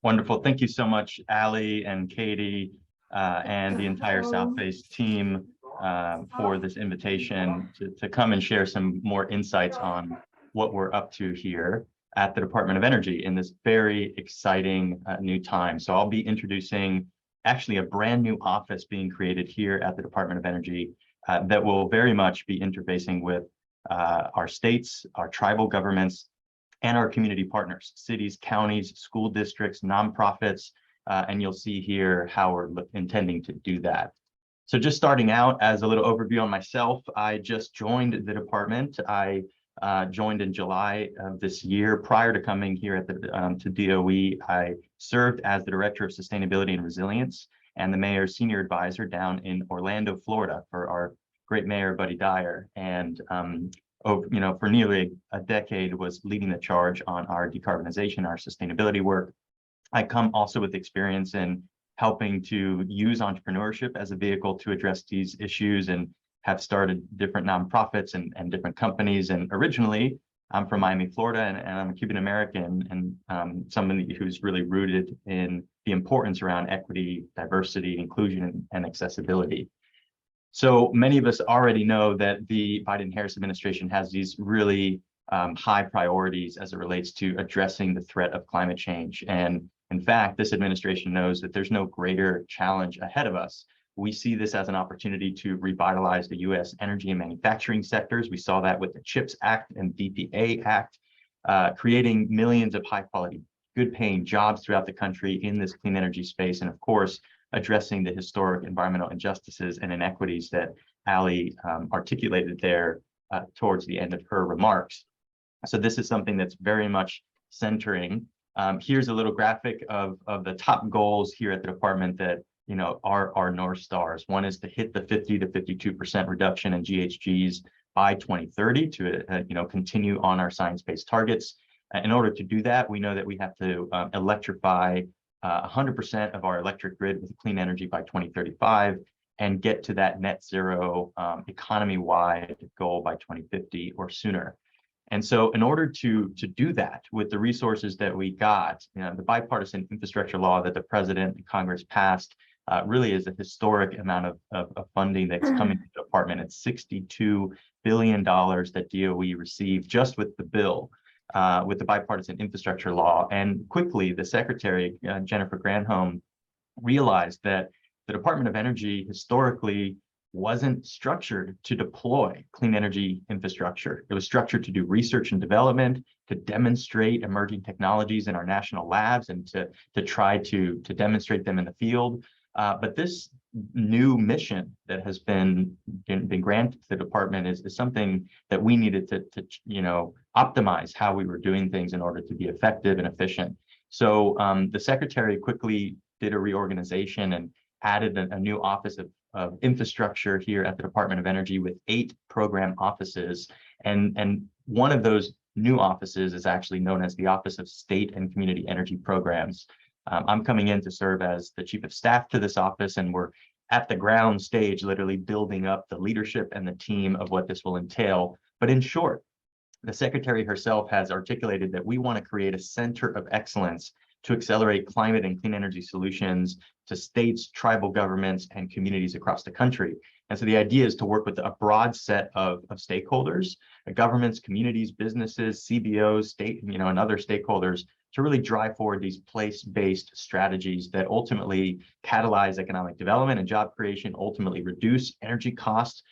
Wonderful. Thank you so much, Ali and Katie, and the entire Southface team for this invitation to come and share some more insights on what we're up to here at the Department of Energy in this very exciting new time. So I'll be introducing actually a brand new office being created here at the Department of Energy that will very much be interfacing with our states, our tribal governments, and our community partners, cities, counties, school districts, nonprofits, and you'll see here how we're intending to do that. So just starting out as a little overview on myself, I just joined the department. I joined in July of this year. Prior to coming here at to DOE, I served as the Director of Sustainability and Resilience and the Mayor's Senior Advisor down in Orlando, Florida for our great Mayor, Buddy Dyer. And for nearly a decade was leading the charge on our decarbonization, our sustainability work. I come also with experience in helping to use entrepreneurship as a vehicle to address these issues and have started different nonprofits and different companies. And originally, I'm from Miami, Florida, and I'm a Cuban American and somebody who's really rooted in the importance around equity, diversity, inclusion, and accessibility. So many of us already know that the Biden-Harris administration has these really high priorities as it relates to addressing the threat of climate change. And in fact, this administration knows that there's no greater challenge ahead of us. We see this as an opportunity to revitalize the U.S. energy and manufacturing sectors. We saw that with the CHIPS Act and DPA Act, creating millions of high-quality, good-paying jobs throughout the country in this clean energy space. And of course, addressing the historic environmental injustices and inequities that Ali articulated there towards the end of her remarks. So this is something that's very much centering. Here's a little graphic of the top goals here at the department that are our North Stars. One is to hit the 50 to 52% reduction in GHGs by 2030 to continue on our science-based targets. In order to do that, we know that we have to electrify 100% of our electric grid with clean energy by 2035 and get to that net zero economy-wide goal by 2050 or sooner. And so in order to do that with the resources that we got, the bipartisan infrastructure law that the president and Congress passed really is a historic amount of funding that's coming to the department. It's $62 billion that DOE received just with the bill. With the bipartisan infrastructure law. And quickly, the secretary, Jennifer Granholm, realized that the Department of Energy historically wasn't structured to deploy clean energy infrastructure. It was structured to do research and development, to demonstrate emerging technologies in our national labs, and to try to demonstrate them in the field. But this new mission that has been granted to the department is something that we needed to optimize how we were doing things in order to be effective and efficient. So the secretary quickly did a reorganization and added a new office of infrastructure here at the Department of Energy with 8 program offices. And one of those new offices is actually known as the Office of State and Community Energy Programs. I'm coming in to serve as the chief of staff to this office, and we're at the ground stage, literally building up the leadership and the team of what this will entail. But in short, the secretary herself has articulated that we want to create a center of excellence to accelerate climate and clean energy solutions to states, tribal governments, and communities across the country. And so the idea is to work with a broad set of stakeholders, governments, communities, businesses, CBOs, state, and other stakeholders to really drive forward these place-based strategies that ultimately catalyze economic development and job creation, ultimately reduce energy costs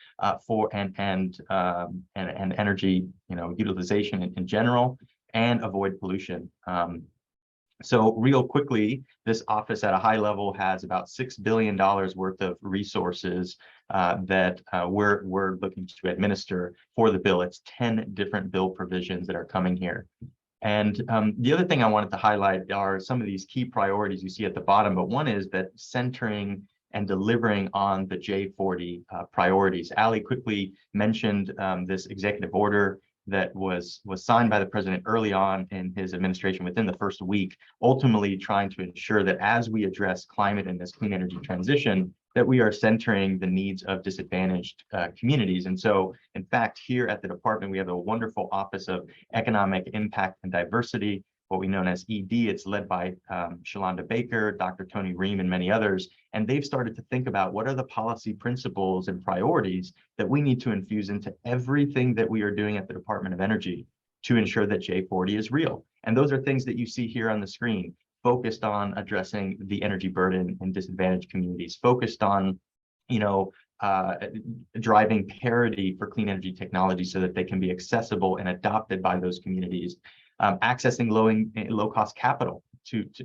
and energy utilization in general, and avoid pollution. So real quickly, this office at a high level has about $6 billion worth of resources that we're looking to administer for the bill. It's 10 different bill provisions that are coming here. And the other thing I wanted to highlight are some of these key priorities you see at the bottom, but one is that centering and delivering on the J40 priorities. Ali quickly mentioned this executive order that was signed by the president early on in his administration within the first week, ultimately trying to ensure that as we address climate and this clean energy transition, that we are centering the needs of disadvantaged communities. And so, in fact, here at the department, we have a wonderful Office of Economic Impact and Diversity what we know as ED. It's led by Shalonda Baker, Dr. Tony Ream, and many others. And they've started to think about what are the policy principles and priorities that we need to infuse into everything that we are doing at the Department of Energy to ensure that J40 is real. And those are things that you see here on the screen, focused on addressing the energy burden in disadvantaged communities, focused on, driving parity for clean energy technology so that they can be accessible and adopted by those communities, accessing low-cost capital.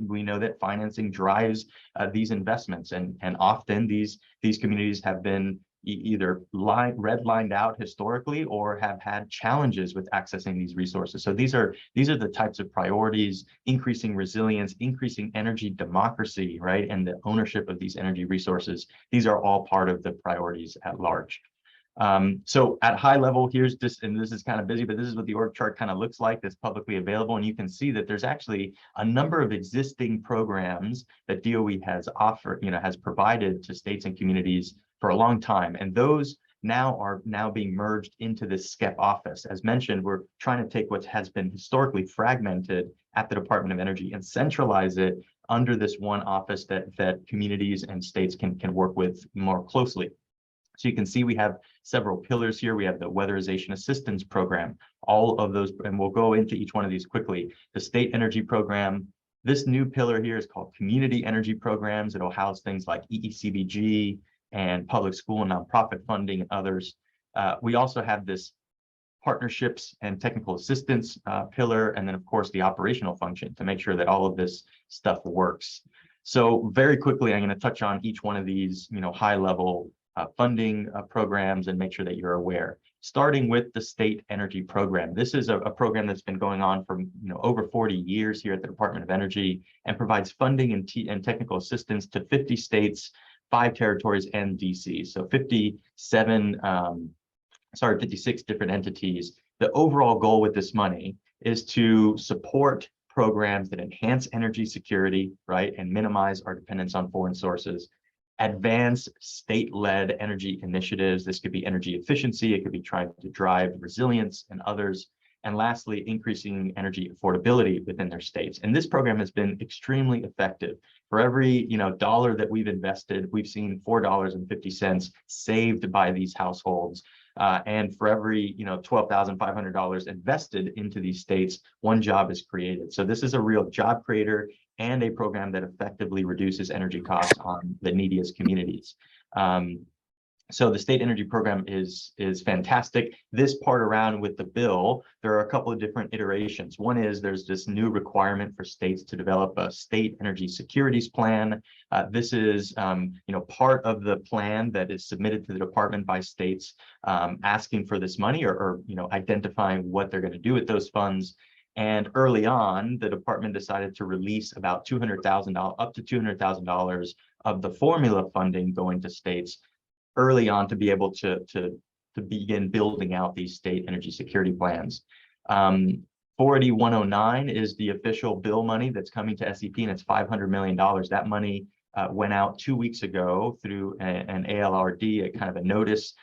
We know that financing drives these investments, and often these communities have been either redlined out historically or have had challenges with accessing these resources. So these are the types of priorities: increasing resilience, increasing energy democracy, right, and the ownership of these energy resources. These are all part of the priorities at large. So at high level, here's just, and this is kind of busy, but this is what the org chart kind of looks like that's publicly available. And you can see that there's actually a number of existing programs that DOE has has provided to states and communities for a long time. And those are now being merged into this SCEP office. As mentioned, we're trying to take what has been historically fragmented at the Department of Energy and centralize it under this one office that communities and states can work with more closely. So you can see we have several pillars here. We have the Weatherization Assistance Program, all of those, and we'll go into each one of these quickly. The State Energy Program. This new pillar here is called Community Energy Programs. It'll house things like EECBG and public school and nonprofit funding and others. We also have this Partnerships and Technical Assistance pillar, and then of course the operational function to make sure that all of this stuff works. So very quickly, I'm going to touch on each one of these, high level funding programs and make sure that you're aware. Starting with the State Energy Program. This is a program that's been going on for over 40 years here at the Department of Energy and provides funding and technical assistance to 50 states, 5 territories, and DC. So 56 different entities. The overall goal with this money is to support programs that enhance energy security, right, and minimize our dependence on foreign sources. Advance state-led energy initiatives. This could be energy efficiency, it could be trying to drive resilience and others. And lastly, increasing energy affordability within their states. And this program has been extremely effective. For every dollar that we've invested, we've seen $4.50 saved by these households. And for every $12,500 invested into these states, 1 job is created. So this is a real job creator and a program that effectively reduces energy costs on the neediest communities. So the State Energy Program is fantastic. This part around with the bill, there are a couple of different iterations. One is there's this new requirement for states to develop a state energy securities plan. This is part of the plan that is submitted to the department by states asking for this money or identifying what they're going to do with those funds. And early on, the department decided to release about $200,000, up to $200,000 of the formula funding going to states early on to be able to begin building out these state energy security plans. 48109 is the official bill money that's coming to SEP, and it's $500 million. That money went out 2 weeks ago through an ALRD, a kind of a notice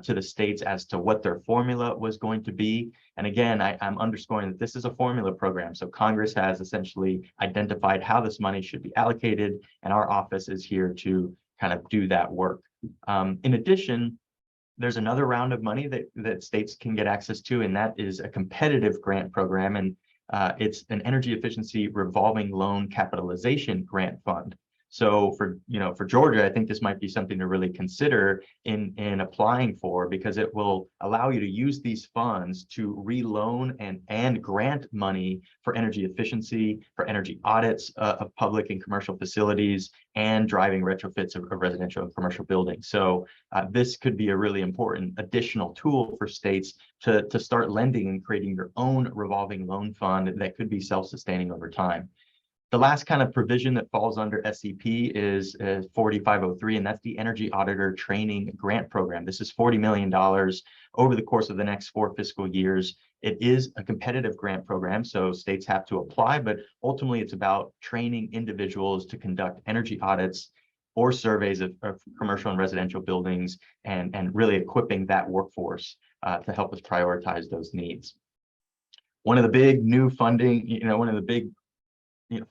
to the states as to what their formula was going to be. And again, I'm underscoring that this is a formula program. So Congress has essentially identified how this money should be allocated, and our office is here to kind of do that work. In addition, there's another round of money that states can get access to, and that is a competitive grant program. And it's an energy efficiency revolving loan capitalization grant fund. So for Georgia, I think this might be something to really consider in applying for, because it will allow you to use these funds to reloan and grant money for energy efficiency, for energy audits of public and commercial facilities, and driving retrofits of residential and commercial buildings. So this could be a really important additional tool for states to start lending and creating your own revolving loan fund that could be self-sustaining over time. The last kind of provision that falls under SEP is 4503, and that's the Energy Auditor Training Grant Program. This is $40 million over the course of the next 4 fiscal years. It is a competitive grant program, so states have to apply, but ultimately it's about training individuals to conduct energy audits or surveys of commercial and residential buildings, and really equipping that workforce to help us prioritize those needs. One of the big new funding, one of the big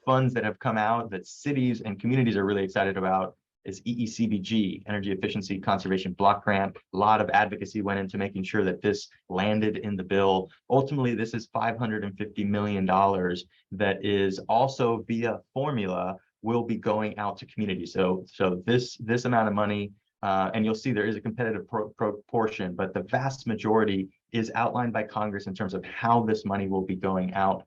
funds that have come out that cities and communities are really excited about is EECBG, Energy Efficiency Conservation Block Grant. A lot of advocacy went into making sure that this landed in the bill. Ultimately, this is $550 million that is also via formula will be going out to communities. So this amount of money, and you'll see there is a competitive proportion, but the vast majority is outlined by Congress in terms of how this money will be going out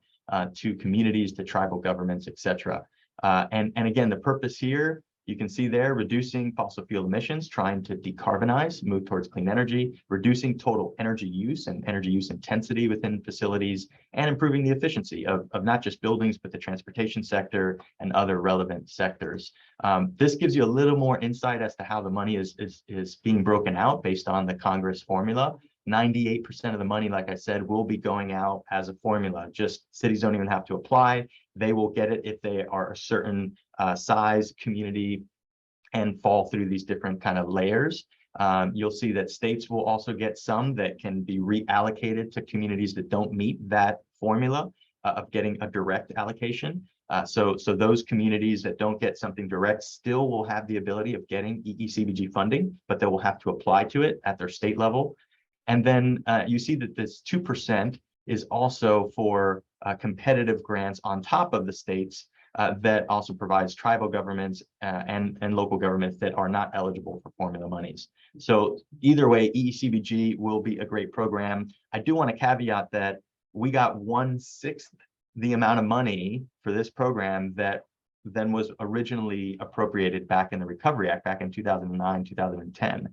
to communities, to tribal governments, et cetera. And again, the purpose here, you can see there, reducing fossil fuel emissions, trying to decarbonize, move towards clean energy, reducing total energy use and energy use intensity within facilities, and improving the efficiency of not just buildings, but the transportation sector and other relevant sectors. This gives you a little more insight as to how the money is being broken out based on the Congress formula. 98% of the money, like I said, will be going out as a formula. Just cities don't even have to apply. They will get it if they are a certain size, community, and fall through these different kind of layers. You'll see that states will also get some that can be reallocated to communities that don't meet that formula of getting a direct allocation. So those communities that don't get something direct still will have the ability of getting EECBG funding, but they will have to apply to it at their state level. And then you see that this 2% is also for competitive grants on top of the states that also provides tribal governments and local governments that are not eligible for formula monies. So either way, EECBG will be a great program. I do want to caveat that we got 1/6 the amount of money for this program that then was originally appropriated back in the Recovery Act back in 2009, 2010.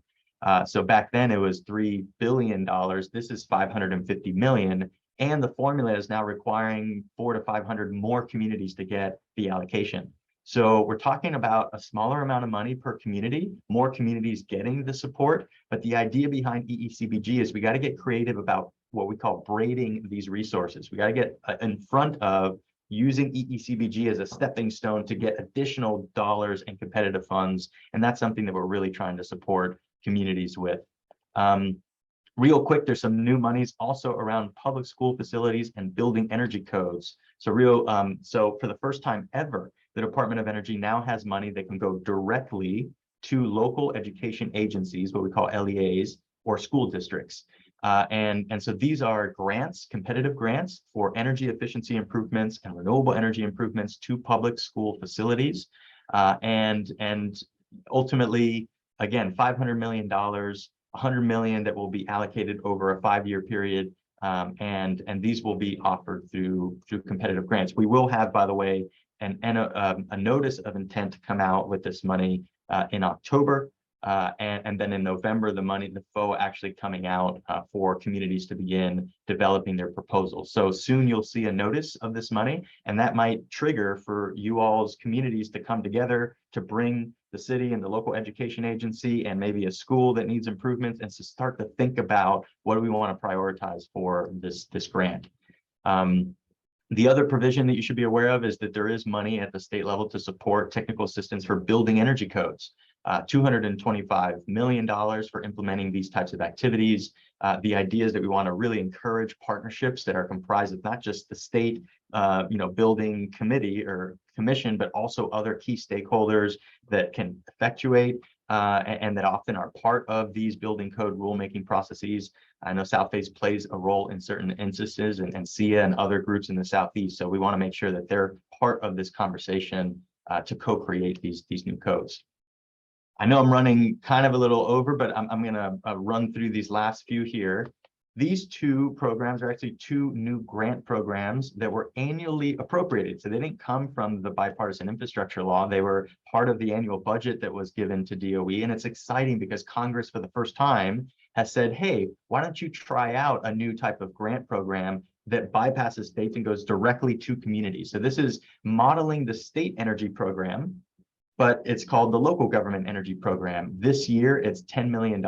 So back then it was $3 billion. This is $550 million. And the formula is now requiring 400 to 500 more communities to get the allocation. So we're talking about a smaller amount of money per community, more communities getting the support. But the idea behind EECBG is we got to get creative about what we call braiding these resources. We got to get in front of using EECBG as a stepping stone to get additional dollars and competitive funds. And that's something that we're really trying to support communities with. Real quick, there's some new monies also around public school facilities and building energy codes. So for the first time ever, the Department of Energy now has money that can go directly to local education agencies, what we call LEAs, or school districts. And so these are grants, competitive grants for energy efficiency improvements and renewable energy improvements to public school facilities. And ultimately, again, $500 million, $100 million that will be allocated over a 5-year period, and these will be offered through competitive grants. We will have, by the way, a notice of intent to come out with this money in October, and then in November, the FOA actually coming out for communities to begin developing their proposals. So soon you'll see a notice of this money, and that might trigger for you all's communities to come together to bring the city and the local education agency and maybe a school that needs improvements, and to start to think about what do we want to prioritize for this grant. The other provision that you should be aware of is that there is money at the state level to support technical assistance for building energy codes. $225 million for implementing these types of activities. The idea is that we want to really encourage partnerships that are comprised of not just the state, building committee or commission, but also other key stakeholders that can effectuate and that often are part of these building code rulemaking processes. I know Southface plays a role in certain instances, and SEA and other groups in the Southeast. So we want to make sure that they're part of this conversation to co-create these new codes. I know I'm running kind of a little over, but I'm going to run through these last few here. These two programs are actually two new grant programs that were annually appropriated. So they didn't come from the bipartisan infrastructure law. They were part of the annual budget that was given to DOE. And it's exciting because Congress, for the first time, has said, hey, why don't you try out a new type of grant program that bypasses states and goes directly to communities. So this is modeling the state energy program, but it's called the local government energy program. This year, it's $10 million.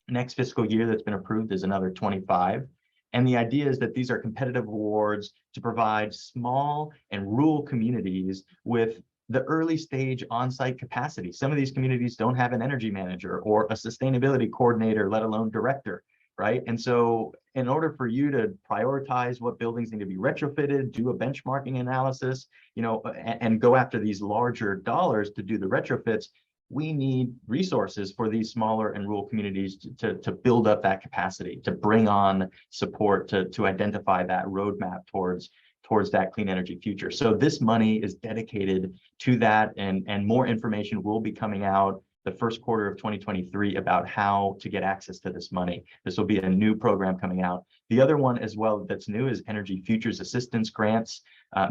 Next fiscal year that's been approved is another 25. And the idea is that these are competitive awards to provide small and rural communities with the early stage on-site capacity. Some of these communities don't have an energy manager or a sustainability coordinator, let alone director, right? And so in order for you to prioritize what buildings need to be retrofitted, do a benchmarking analysis, and go after these larger dollars to do the retrofits, we need resources for these smaller and rural communities to build up that capacity, to bring on support, to identify that roadmap towards that clean energy future. So this money is dedicated to that, and more information will be coming out the first quarter of 2023 about how to get access to this money. This will be a new program coming out. The other one as well that's new is Energy Futures Assistance Grants.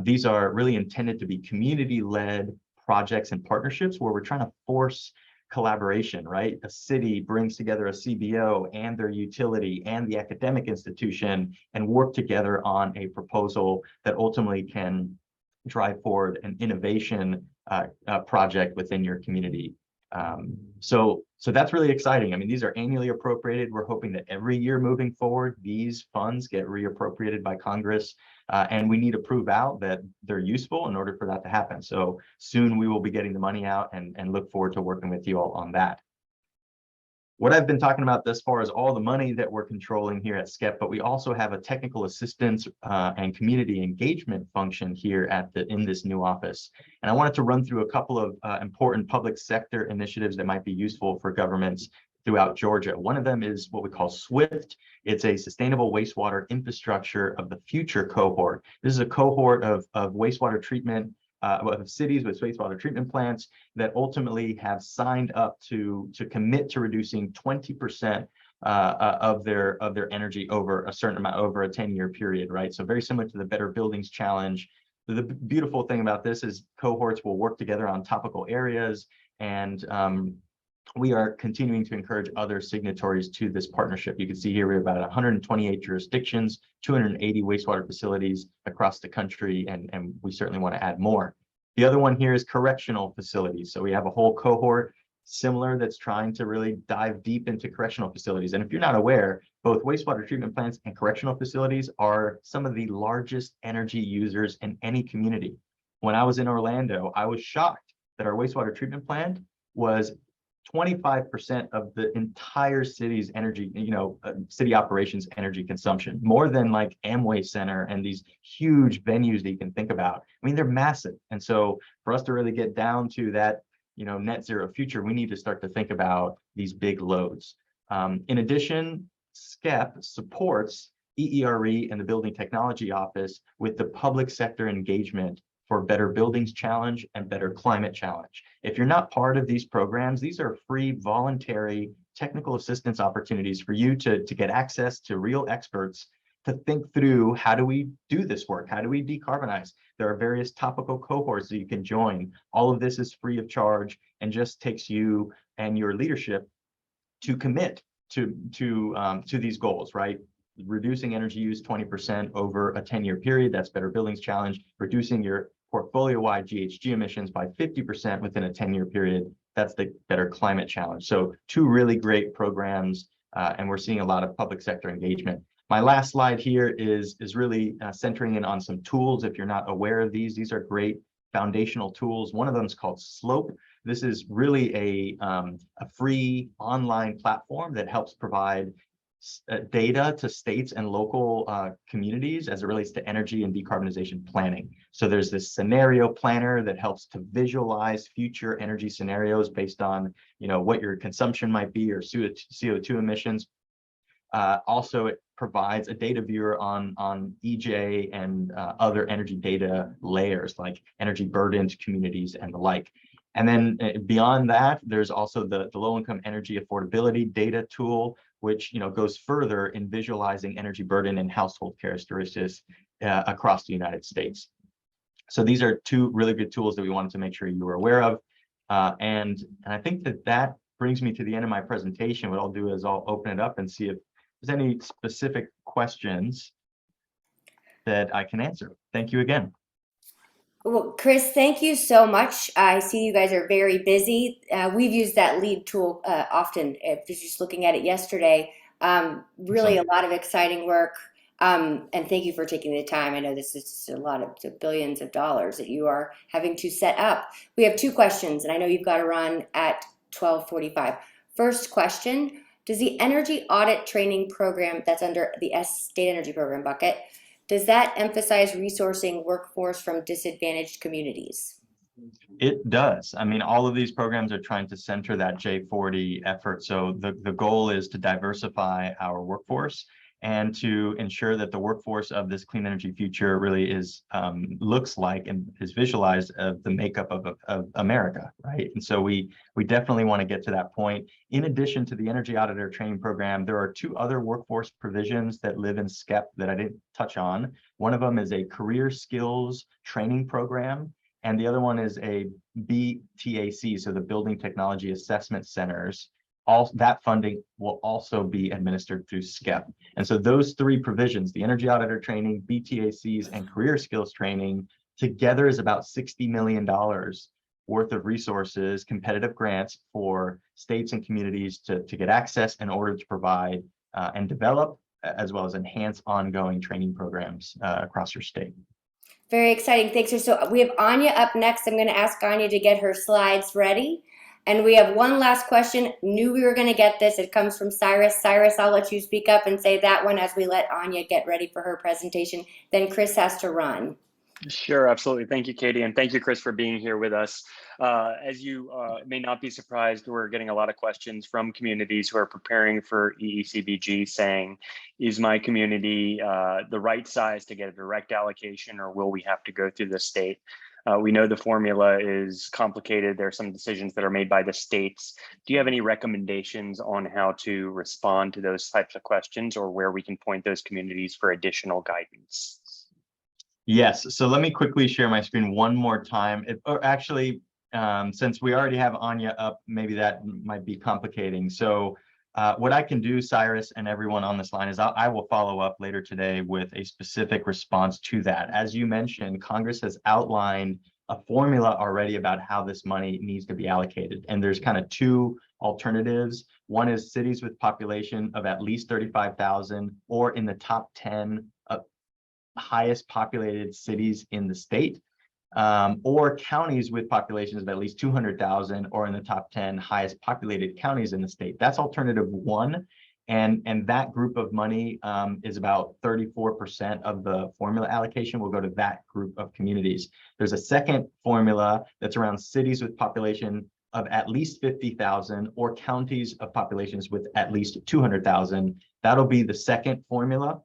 These are really intended to be community-led projects and partnerships where we're trying to force collaboration, right? A city brings together a CBO and their utility and the academic institution and work together on a proposal that ultimately can drive forward an innovation project within your community. So that's really exciting. I mean, these are annually appropriated. We're hoping that every year moving forward, these funds get reappropriated by Congress, and we need to prove out that they're useful in order for that to happen. So soon we will be getting the money out, and look forward to working with you all on that. What I've been talking about thus far is all the money that we're controlling here at SCEP, but we also have a technical assistance and community engagement function here in this new office. And I wanted to run through a couple of important public sector initiatives that might be useful for governments throughout Georgia. One of them is what we call SWIFT. It's a Sustainable Wastewater Infrastructure of the Future cohort. This is a cohort of wastewater treatment of cities with wastewater treatment plants that ultimately have signed up to commit to reducing 20% of their energy over a certain amount, over a 10-year period, right? So very similar to the Better Buildings Challenge. The beautiful thing about this is cohorts will work together on topical areas, and we are continuing to encourage other signatories to this partnership. You can see here we have about 128 jurisdictions, 280 wastewater facilities across the country, and we certainly want to add more. The other one here is correctional facilities. So we have a whole cohort similar that's trying to really dive deep into correctional facilities. And if you're not aware, both wastewater treatment plants and correctional facilities are some of the largest energy users in any community. When I was in Orlando, I was shocked that our wastewater treatment plant was 25% of the entire city's energy, city operations energy consumption, more than like Amway Center and these huge venues that you can think about. I mean, they're massive. And so for us to really get down to that, net zero future, we need to start to think about these big loads. In addition, SCEP supports EERE and the Building Technology Office with the public sector engagement for Better Buildings Challenge and Better Climate Challenge. If you're not part of these programs, these are free, voluntary technical assistance opportunities for you to get access to real experts to think through, how do we do this work? How do we decarbonize? There are various topical cohorts that you can join. All of this is free of charge and just takes you and your leadership to commit to these goals, right? Reducing energy use 20% over a 10-year period, that's Better Buildings Challenge. Reducing your portfolio-wide GHG emissions by 50% within a 10-year period, that's the Better Climate Challenge. So two really great programs, and we're seeing a lot of public sector engagement. My last slide here is really centering in on some tools. If you're not aware of these are great foundational tools. One of them is called Slope. This is really a free online platform that helps provide data to states and local communities as it relates to energy and decarbonization planning. So there's this scenario planner that helps to visualize future energy scenarios based on what your consumption might be or CO2 emissions. Also, it provides a data viewer on EJ and other energy data layers like energy burdened communities and the like. And then beyond that, there's also the low-income energy affordability data tool, which goes further in visualizing energy burden and household characteristics across the United States. So these are two really good tools that we wanted to make sure you were aware of. And I think that brings me to the end of my presentation. What I'll do is I'll open it up and see if there's any specific questions that I can answer. Thank you again. Well, Chris, thank you so much. I see you guys are very busy. We've used that lead tool often. Just looking at it yesterday, really a lot of exciting work. And thank you for taking the time. I know this is a lot of billions of dollars that you are having to set up. We have two questions, and I know you've got to run at 12:45. First question, Does the energy audit training program that's under the state energy program bucket, does that emphasize resourcing workforce from disadvantaged communities? It does. I mean, all of these programs are trying to center that J40 effort. So the goal is to diversify our workforce and to ensure that the workforce of this clean energy future really is looks like and is visualized of the makeup of America, right? And so we definitely want to get to that point. In addition to the Energy Auditor Training Program, there are two other workforce provisions that live in SCEP that I didn't touch on. One of them is a career skills training program, and the other one is a BTAC, so the Building Technology Assessment Centers. All that funding will also be administered through SCEP. And so those three provisions, the energy auditor training, BTACs, and career skills training, together is about $60 million worth of resources, competitive grants for states and communities to get access in order to provide and develop, as well as enhance ongoing training programs across your state. Very exciting. Thanks. So we have Anya up next. I'm going to ask Anya to get her slides ready. And we have one last question. Knew we were going to get this. It comes from Cyrus. Cyrus, I'll let you speak up and say that one as we let Anya get ready for her presentation. Then Chris has to run. Sure, absolutely. Thank you, Katie. And thank you, Chris, for being here with us. As you may not be surprised, we're getting a lot of questions from communities who are preparing for EECBG saying, is my community the right size to get a direct allocation, or will we have to go through the state? We know the formula is complicated. There are some decisions that are made by the states. Do you have any recommendations on how to respond to those types of questions, or where we can point those communities for additional guidance? Yes, so let me quickly share my screen one more time. Since we already have Anya up, maybe that might be complicating. So what I can do, Cyrus and everyone on this line, is I will follow up later today with a specific response to that. As you mentioned, Congress has outlined a formula already about how this money needs to be allocated. And there's kind of two alternatives. One is cities with population of at least 35,000 or in the top 10 highest populated cities in the state, or counties with populations of at least 200,000 or in the top 10 highest populated counties in the state. That's alternative one. And that group of money is about 34% of the formula allocation will go to that group of communities. There's a second formula that's around cities with population of at least 50,000 or counties of populations with at least 200,000. That'll be the second formula.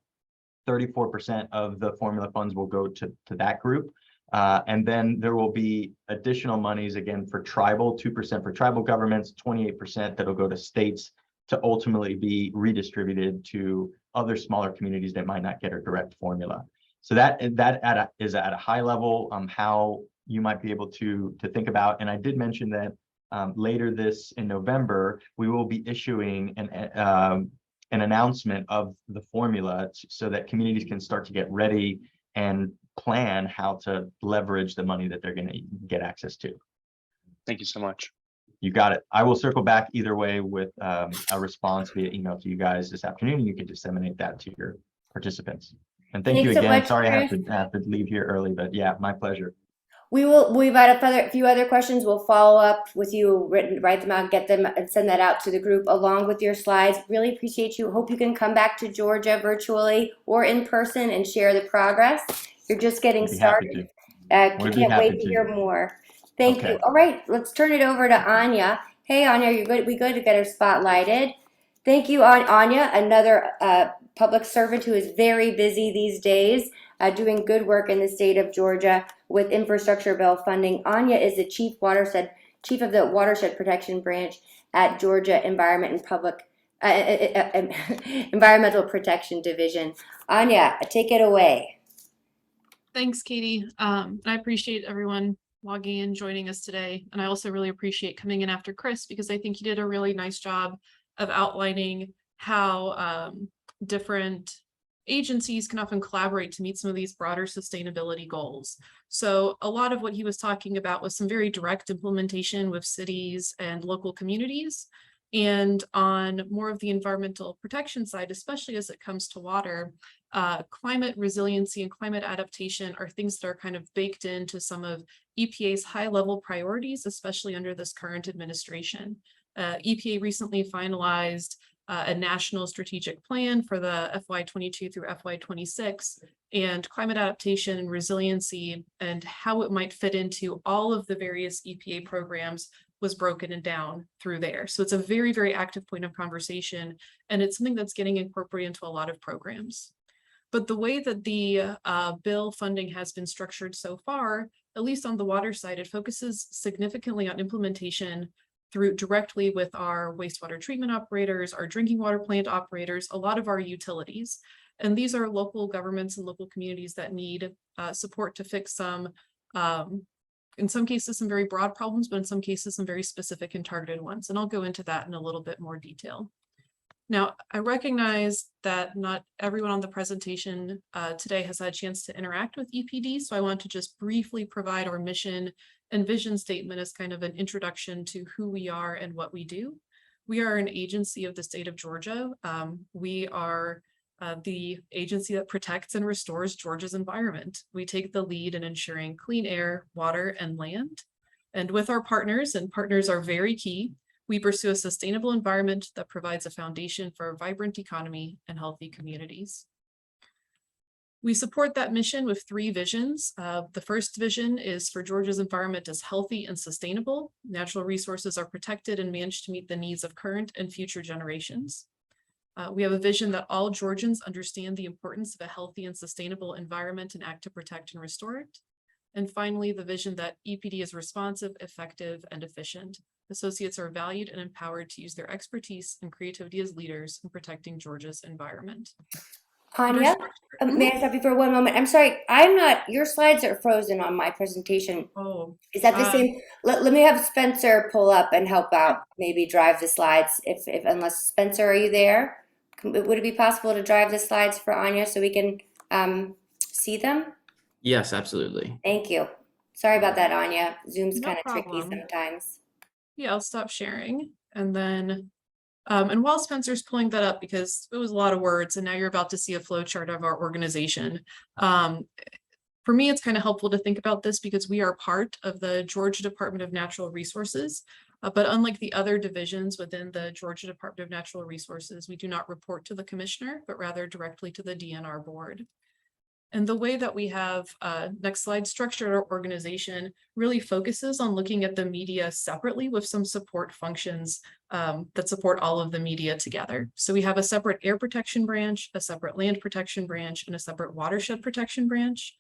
34% of the formula funds will go to that group. And then there will be additional monies, again, for tribal, 2% for tribal governments, 28% that'll go to states to ultimately be redistributed to other smaller communities that might not get a direct formula. So that is at a high level how you might be able to think about. And I did mention that later this in November, we will be issuing an announcement of the formula so that communities can start to get ready and plan how to leverage the money that they're going to get access to. Thank you so much. You got it. I will circle back either way with a response via email to you guys this afternoon, and you can disseminate that to your participants. And thank you again. So much, sorry, Chris. I have to leave here early, but yeah, my pleasure. We've had a few other questions. We'll follow up with you, write them out, get them, and send that out to the group along with your slides. Really appreciate you. Hope you can come back to Georgia virtually or in person and share the progress. You're just getting started. Can't wait to hear more. Thank you. All right, let's turn it over to Anya. Hey, Anya, you're good. We good to get her spotlighted. Thank you, Anya, another public servant who is very busy these days, doing good work in the state of Georgia with infrastructure bill funding. Anya is the chief of the Watershed Protection Branch at Georgia Environmental Protection Division. Anya, take it away. Thanks, Katie. I appreciate everyone logging in, joining us today. And I also really appreciate coming in after Chris, because I think he did a really nice job of outlining how different agencies can often collaborate to meet some of these broader sustainability goals. So a lot of what he was talking about was some very direct implementation with cities and local communities. And on more of the environmental protection side, especially as it comes to water, climate resiliency and climate adaptation are things that are kind of baked into some of EPA's high-level priorities, especially under this current administration. EPA recently finalized a national strategic plan for the FY22 through FY26, and climate adaptation and resiliency and how it might fit into all of the various EPA programs was broken down through there. So it's a very, very active point of conversation, and it's something that's getting incorporated into a lot of programs. But the way that the bill funding has been structured so far, at least on the water side, it focuses significantly on implementation through directly with our wastewater treatment operators, our drinking water plant operators, a lot of our utilities. And these are local governments and local communities that need support to fix some, in some cases, some very broad problems, but in some cases, some very specific and targeted ones. And I'll go into that in a little bit more detail. Now, I recognize that not everyone on the presentation today has had a chance to interact with EPD, so I want to just briefly provide our mission and vision statement as kind of an introduction to who we are and what we do. We are an agency of the state of Georgia. We are the agency that protects and restores Georgia's environment. We take the lead in ensuring clean air, water, and land. And with our partners, and partners are very key, we pursue a sustainable environment that provides a foundation for a vibrant economy and healthy communities. We support that mission with 3 visions. The first vision is for Georgia's environment as healthy and sustainable. Natural resources are protected and managed to meet the needs of current and future generations. We have a vision that all Georgians understand the importance of a healthy and sustainable environment and act to protect and restore it. And finally, the vision that EPD is responsive, effective, and efficient. Associates are valued and empowered to use their expertise and creativity as leaders in protecting Georgia's environment. Anya, may I stop you for one moment? I'm sorry, your slides are frozen on my presentation. Oh, is that the same? Let me have Spencer pull up and help out, maybe drive the slides. Unless Spencer, are you there? Would it be possible to drive the slides for Anya so we can see them? Yes, absolutely. Thank you. Sorry about that, Anya. Zoom's No kind of tricky problem. sometimes. Yeah, I'll stop sharing. And then, and while Spencer's pulling that up, because it was a lot of words, and now you're about to see a flow chart of our organization. For me, it's kind of helpful to think about this because we are part of the Georgia Department of Natural Resources. But unlike the other divisions within the Georgia Department of Natural Resources, we do not report to the commissioner, but rather directly to the DNR board. And the way that we have, next slide, structured our organization really focuses on looking at the media separately with some support functions that support all of the media together. So we have a separate air protection branch, a separate land protection branch, and a separate watershed protection branch.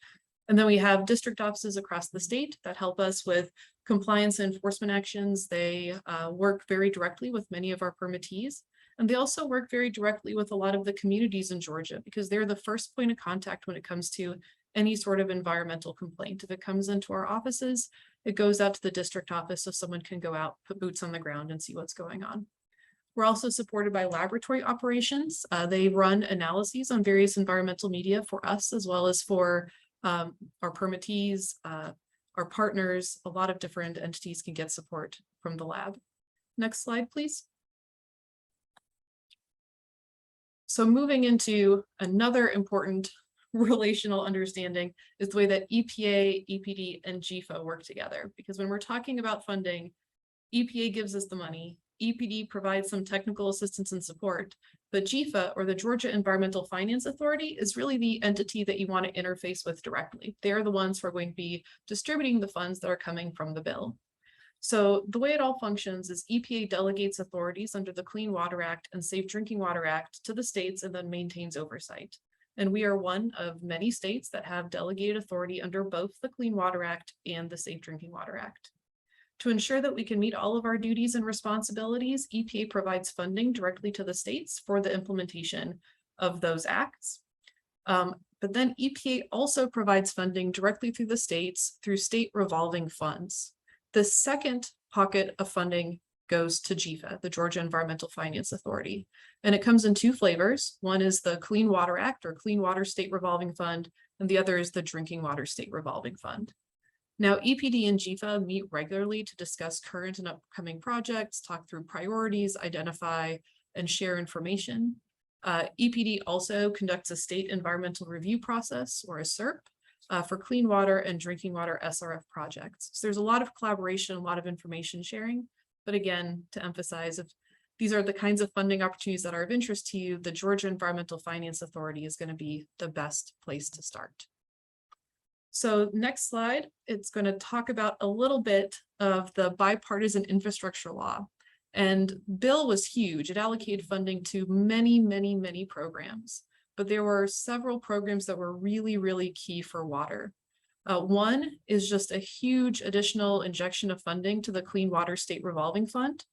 And then we have district offices across the state that help us with compliance and enforcement actions. They work very directly with many of our permittees. And they also work very directly with a lot of the communities in Georgia because they're the first point of contact when it comes to any sort of environmental complaint. If it comes into our offices, it goes out to the district office so someone can go out, put boots on the ground and see what's going on. We're also supported by laboratory operations. They run analyses on various environmental media for us as well as for our permittees, our partners. A lot of different entities can get support from the lab. Next slide, please. So moving into another important relational understanding is the way that EPA, EPD, and GFA work together. Because when we're talking about funding, EPA gives us the money, EPD provides some technical assistance and support, but GFA, or the Georgia Environmental Finance Authority, is really the entity that you want to interface with directly. They're the ones who are going to be distributing the funds that are coming from the bill. So the way it all functions is EPA delegates authorities under the Clean Water Act and Safe Drinking Water Act to the states and then maintains oversight. And we are one of many states that have delegated authority under both the Clean Water Act and the Safe Drinking Water Act. To ensure that we can meet all of our duties and responsibilities, EPA provides funding directly to the states for the implementation of those acts. But then EPA also provides funding directly through the states through state revolving funds. The second pocket of funding goes to GFA, the Georgia Environmental Finance Authority. And it comes in 2 flavors. One is the Clean Water Act or Clean Water State Revolving Fund, and the other is the Drinking Water State Revolving Fund. Now, EPD and GFA meet regularly to discuss current and upcoming projects, talk through priorities, identify and share information. EPD also conducts a state environmental review process, or a SERP, for clean water and drinking water SRF projects. So there's a lot of collaboration, a lot of information sharing. But again, to emphasize, if these are the kinds of funding opportunities that are of interest to you, the Georgia Environmental Finance Authority is going to be the best place to start. So next slide, it's going to talk about a little bit of the bipartisan infrastructure law. And bill was huge. It allocated funding to many, many, many programs, but there were several programs that were really, really key for water. One is just a huge additional injection of funding to the Clean Water State Revolving Fund.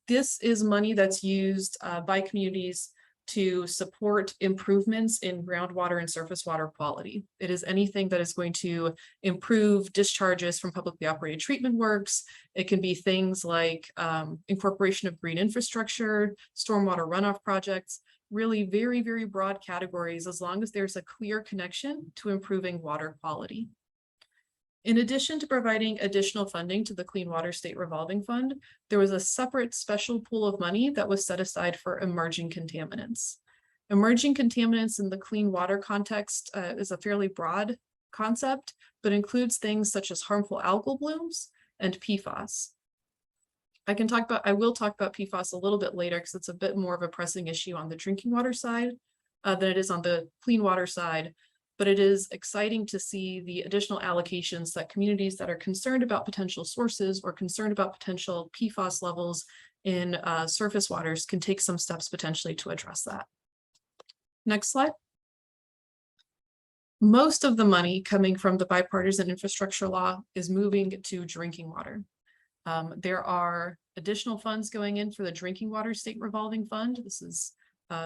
This is money that's used by communities to support improvements in groundwater and surface water quality. It is anything that is going to improve discharges from publicly operated treatment works. It can be things like incorporation of green infrastructure, stormwater runoff projects, really very, very broad categories, as long as there's a clear connection to improving water quality. In addition to providing additional funding to the Clean Water State Revolving Fund, there was a separate special pool of money that was set aside for emerging contaminants. Emerging contaminants in the clean water context is a fairly broad concept, but includes things such as harmful algal blooms and PFAS. I will talk about PFAS a little bit later because it's a bit more of a pressing issue on the drinking water side than it is on the clean water side. But it is exciting to see the additional allocations that communities that are concerned about potential sources or concerned about potential PFAS levels in surface waters can take some steps potentially to address that. Next slide. Most of the money coming from the bipartisan infrastructure law is moving to drinking water. There are additional funds going in for the Drinking Water State Revolving Fund. This is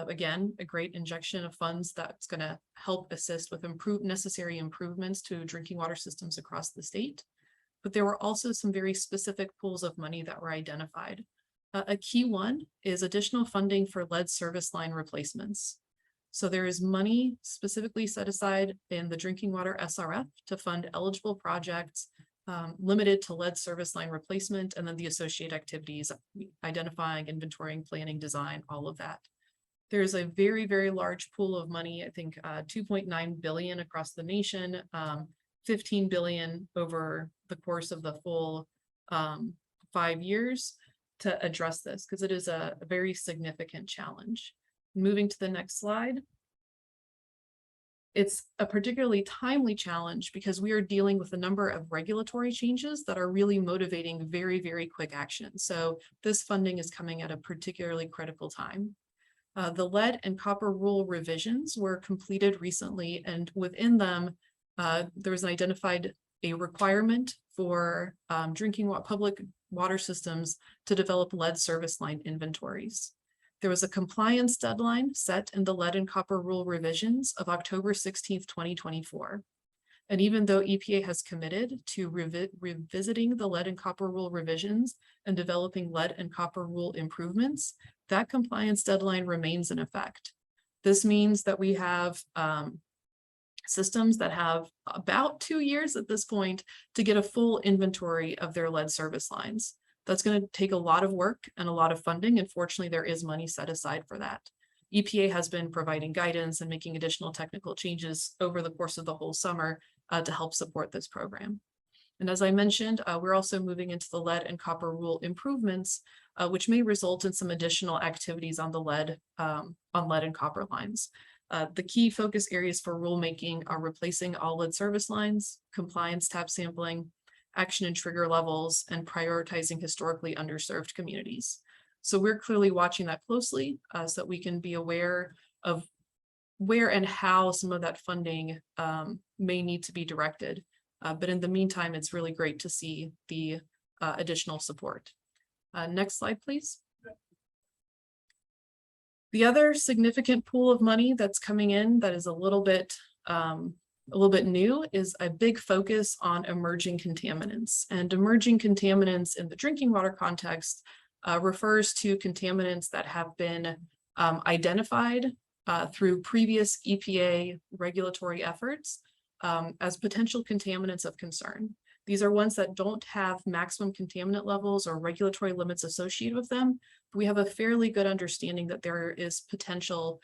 again, a great injection of funds that's going to help assist with necessary improvements to drinking water systems across the state. But there were also some very specific pools of money that were identified. A key one is additional funding for lead service line replacements. So there is money specifically set aside in the drinking water SRF to fund eligible projects limited to lead service line replacement, and then the associated activities, identifying, inventorying, planning, design, all of that. There's a very, very large pool of money, I think 2.9 billion across the nation, 15 billion over the course of the full 5 years to address this, because it is a very significant challenge. Moving to the next slide. It's a particularly timely challenge because we are dealing with a number of regulatory changes that are really motivating very, very quick action. So this funding is coming at a particularly critical time. The lead and copper rule revisions were completed recently, and within them, there was identified a requirement for public water systems to develop lead service line inventories. There was a compliance deadline set in the lead and copper rule revisions of October 16th, 2024. And even though EPA has committed to revisiting the lead and copper rule revisions and developing lead and copper rule improvements, that compliance deadline remains in effect. This means that we have systems that have about 2 years at this point to get a full inventory of their lead service lines. That's going to take a lot of work and a lot of funding. And fortunately, there is money set aside for that. EPA has been providing guidance and making additional technical changes over the course of the whole summer to help support this program. And as I mentioned, we're also moving into the lead and copper rule improvements, which may result in some additional activities on the lead and copper lines. The key focus areas for rulemaking are replacing all lead service lines, compliance tap sampling, action and trigger levels, and prioritizing historically underserved communities. So we're clearly watching that closely so that we can be aware of where and how some of that funding may need to be directed. But in the meantime, it's really great to see the additional support. Next slide, please. The other significant pool of money that's coming in that is a little bit new is a big focus on emerging contaminants. And emerging contaminants in the drinking water context refers to contaminants that have been identified through previous EPA regulatory efforts as potential contaminants of concern. These are ones that don't have maximum contaminant levels or regulatory limits associated with them. We have a fairly good understanding that there is potential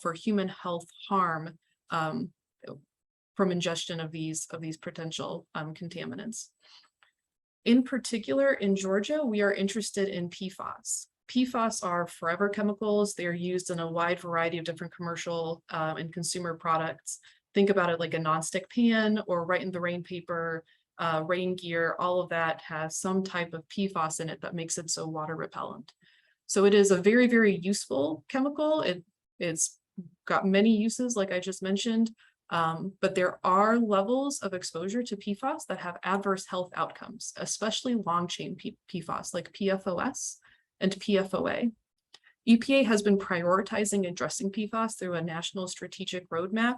for human health harm from ingestion of these potential contaminants. In particular, in Georgia, we are interested in PFAS. PFAS are forever chemicals. They're used in a wide variety of different commercial and consumer products. Think about it like a nonstick pan or Right in the Rain paper, rain gear, all of that has some type of PFAS in it that makes it so water repellent. So it is a very, very useful chemical. It's got many uses, like I just mentioned, but there are levels of exposure to PFAS that have adverse health outcomes, especially long-chain PFAS like PFOS and PFOA. EPA has been prioritizing addressing PFAS through a national strategic roadmap.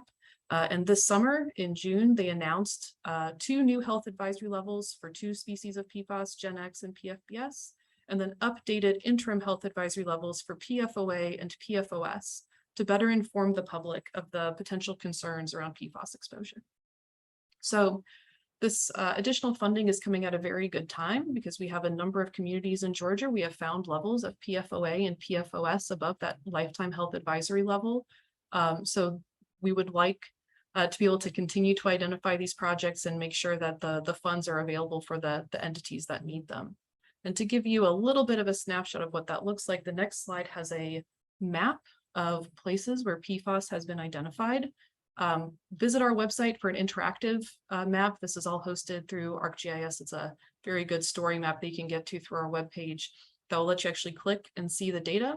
And this summer, in June, they announced 2 new health advisory levels for 2 species of PFAS, Gen X and PFBS, and then updated interim health advisory levels for PFOA and PFOS to better inform the public of the potential concerns around PFAS exposure. So this additional funding is coming at a very good time because we have a number of communities in Georgia. We have found levels of PFOA and PFOS above that lifetime health advisory level. So we would like to be able to continue to identify these projects and make sure that the funds are available for the entities that need them. And to give you a little bit of a snapshot of what that looks like, the next slide has a map of places where PFAS has been identified. Visit our website for an interactive map. This is all hosted through ArcGIS. It's a very good story map that you can get to through our webpage that will let you actually click and see the data.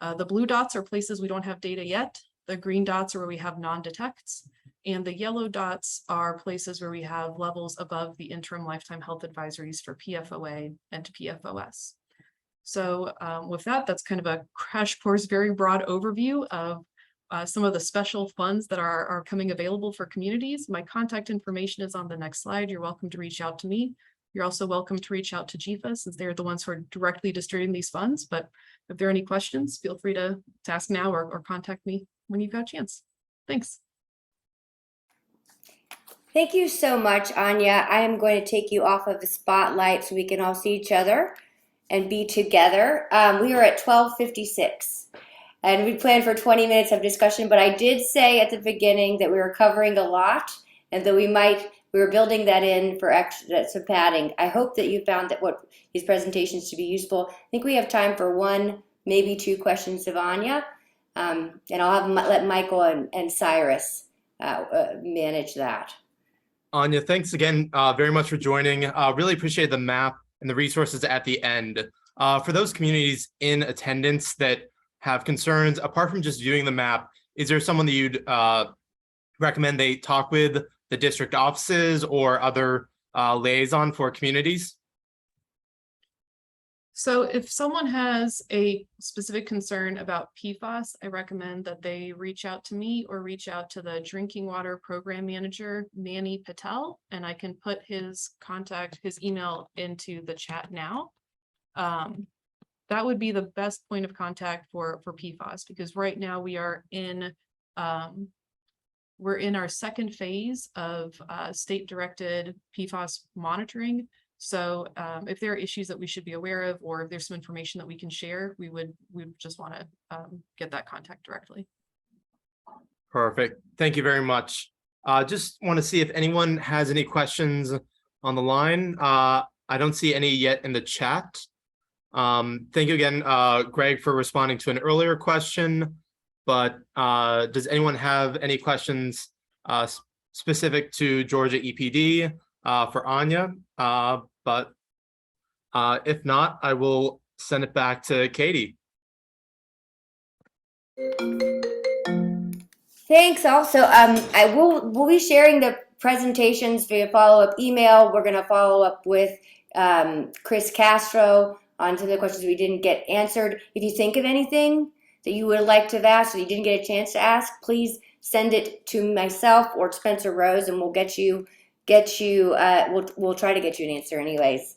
The blue dots are places we don't have data yet. The green dots are where we have non-detects, and the yellow dots are places where we have levels above the interim lifetime health advisories for PFOA and PFOS. So with that, that's kind of a crash course, very broad overview of some of the special funds that are coming available for communities. My contact information is on the next slide. You're welcome to reach out to me. You're also welcome to reach out to GFA since they're the ones who are directly distributing these funds. But if there are any questions, feel free to ask now or contact me when you've got a chance. Thanks. Thank you so much, Anya. I am going to take you off of the spotlight so we can all see each other and be together. We are at 12:56 and we planned for 20 minutes of discussion, but I did say at the beginning that we were covering a lot and that we were building that in for extra some padding. I hope that you found that these presentations to be useful. I think we have time for 1, maybe 2 questions of Anya. And I'll let Michael and Cyrus manage that. Anya, thanks again very much for joining. Really appreciate the map and the resources at the end. For those communities in attendance that have concerns, apart from just viewing the map, is there someone that you'd recommend they talk with, the district offices or other liaison for communities? So if someone has a specific concern about PFAS, I recommend that they reach out to me or reach out to the drinking water program manager, Manny Patel, and I can put his email into the chat now. That would be the best point of contact for PFAS, because right now we are we're in our second phase of state-directed PFAS monitoring. So if there are issues that we should be aware of, or if there's some information that we can share, we would just want to get that contact directly. Perfect. Thank you very much. Just want to see if anyone has any questions on the line. I don't see any yet in the chat. Thank you again, Greg, for responding to an earlier question. But does anyone have any questions specific to Georgia EPD for Anya? But if not, I will send it back to Katie. Thanks. Also, we'll be sharing the presentations via follow-up email. We're going to follow up with Chris Castro on some of the questions we didn't get answered. If you think of anything that you would like to have asked that you didn't get a chance to ask, please send it to myself or Spencer Rose, and we'll we'll try to get you an answer anyways.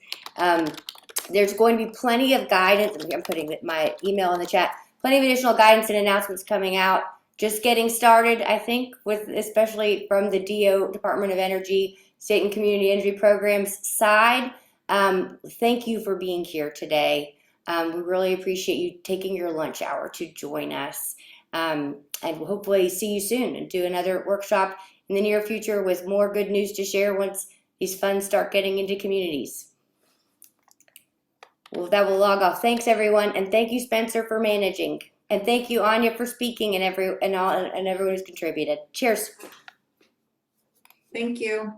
There's going to be plenty of guidance. I'm putting my email in the chat. Plenty of additional guidance and announcements coming out. Just getting started, I think, with especially from the DO, Department of Energy, State and Community Energy Programs side. Thank you for being here today. We really appreciate you taking your lunch hour to join us. And we'll hopefully see you soon and do another workshop in the near future with more good news to share once these funds start getting into communities. Well, that will log off. Thanks, everyone, and thank you, Spencer, for managing, and thank you, Anya, for speaking, and everyone who's contributed. Cheers. Thank you.